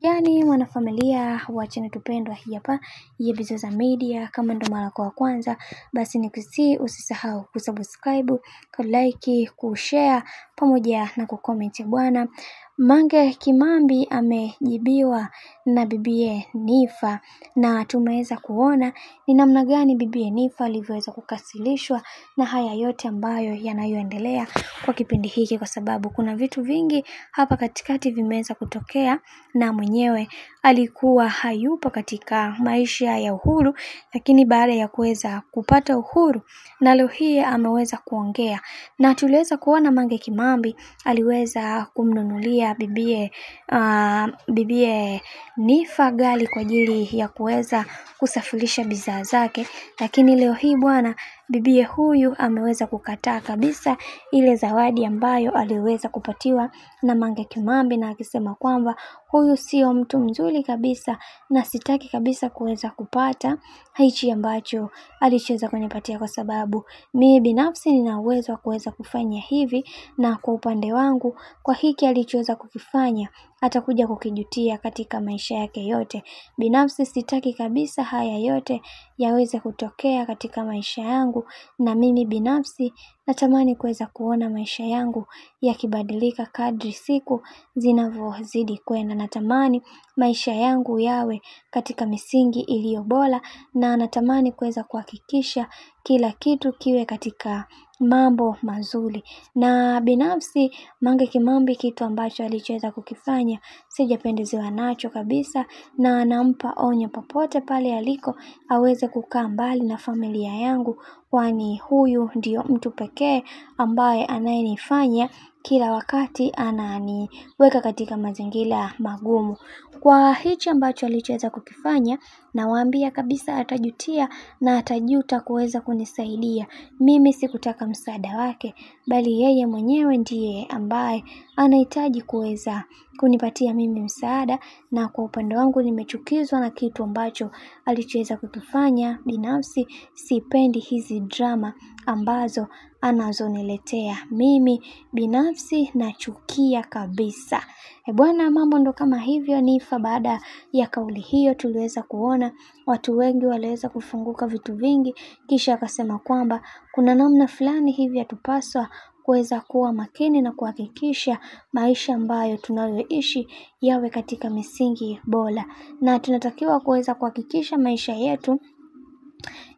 Yani wanafamilia wa channel tupendwa hii hapa ya Bizoza Media. Kama ndo mara kwa kwanza, basi nikusii usisahau kusubscribe, kulike, kushare pamoja na kucomment. Bwana Mange Kimambi amejibiwa na bibie Nifa, na tumeweza kuona ni namna gani bibie Nifa alivyoweza kukasilishwa na haya yote ambayo yanayoendelea kwa kipindi hiki, kwa sababu kuna vitu vingi hapa katikati vimeweza kutokea, na mwenyewe alikuwa hayupo katika maisha ya uhuru, lakini baada ya kuweza kupata uhuru na leo hii ameweza kuongea, na tuliweza kuona Mange Kimambi aliweza kumnunulia bibie Nifa gari kwa ajili ya kuweza kusafirisha bidhaa zake, lakini leo hii bwana bibie huyu ameweza kukataa kabisa ile zawadi ambayo aliweza kupatiwa na Mange Kimambi, na akisema kwamba huyu sio mtu mzuri kabisa na sitaki kabisa kuweza kupata hichi ambacho alichoweza kunipatia, kwa sababu mimi binafsi nina uwezo wa kuweza kufanya hivi, na kwa upande wangu kwa hiki alichoweza kukifanya atakuja kukijutia katika maisha yake yote. Binafsi sitaki kabisa haya yote yaweze kutokea katika maisha yangu, na mimi binafsi natamani kuweza kuona maisha yangu yakibadilika kadri siku zinavyozidi kwenda. Natamani maisha yangu yawe katika misingi iliyo bora, na natamani kuweza kuhakikisha kila kitu kiwe katika mambo mazuri. Na binafsi Mange Kimambi kitu ambacho alichoweza kukifanya sijapendezewa nacho kabisa, na nampa onyo popote pale aliko aweze kukaa mbali na familia yangu, kwani huyu ndio mtu pekee ambaye anayenifanya kila wakati ananiweka katika mazingira magumu. Kwa hichi ambacho alichoweza kukifanya, nawaambia kabisa atajutia na atajuta kuweza kunisaidia. Mimi sikutaka msaada wake, bali yeye mwenyewe ndiye ambaye anahitaji kuweza kunipatia mimi msaada, na kwa upande wangu nimechukizwa na kitu ambacho alichoweza kukifanya. Binafsi sipendi hizi drama ambazo anazoniletea. Mimi binafsi nachukia kabisa. Bwana mambo ndo kama hivyo. Nifa baada ya kauli hiyo tuliweza kuona watu wengi waliweza kufunguka vitu vingi, kisha akasema kwamba kuna namna fulani hivi yatupaswa kuweza kuwa makini na kuhakikisha maisha ambayo tunayoishi yawe katika misingi bora, na tunatakiwa kuweza kuhakikisha maisha yetu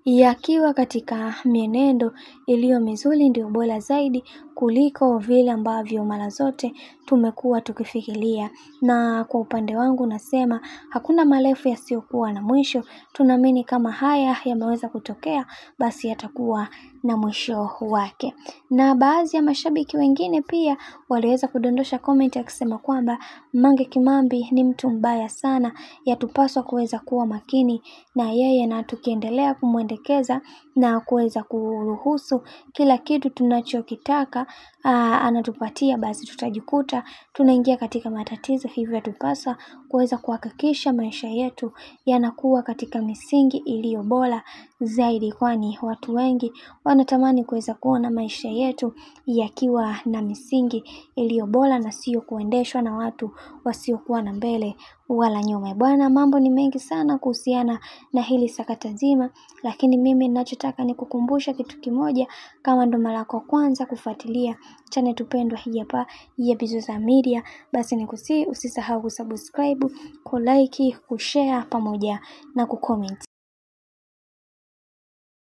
yakiwa katika mienendo iliyo mizuri ndio bora zaidi kuliko vile ambavyo mara zote tumekuwa tukifikiria. Na kwa upande wangu nasema hakuna marefu yasiyokuwa na mwisho. Tunaamini kama haya yameweza kutokea, basi yatakuwa na mwisho wake. Na baadhi ya mashabiki wengine pia waliweza kudondosha comment akisema kwamba Mange Kimambi ni mtu mbaya sana, yatupaswa kuweza kuwa makini na yeye, na tukiendelea kumwendekeza na kuweza kuruhusu kila kitu tunachokitaka anatupatia, basi tutajikuta tunaingia katika matatizo. Hivyo tupasa kuweza kuhakikisha maisha yetu yanakuwa katika misingi iliyo bora zaidi, kwani watu wengi wanatamani kuweza kuona maisha yetu yakiwa na misingi iliyo bora na sio kuendeshwa na watu wasiokuwa na mbele wala nyuma. Bwana mambo ni mengi sana kuhusiana na hili sakata zima, lakini mimi ninachotaka ni kukumbusha kitu kimoja. Kama ndo mara yako kwanza kufuatilia channel tupendwa hii hapa ya Bizoza Media, basi nikusii usisahau kusubscribe, kulike, kushare pamoja na kucomment.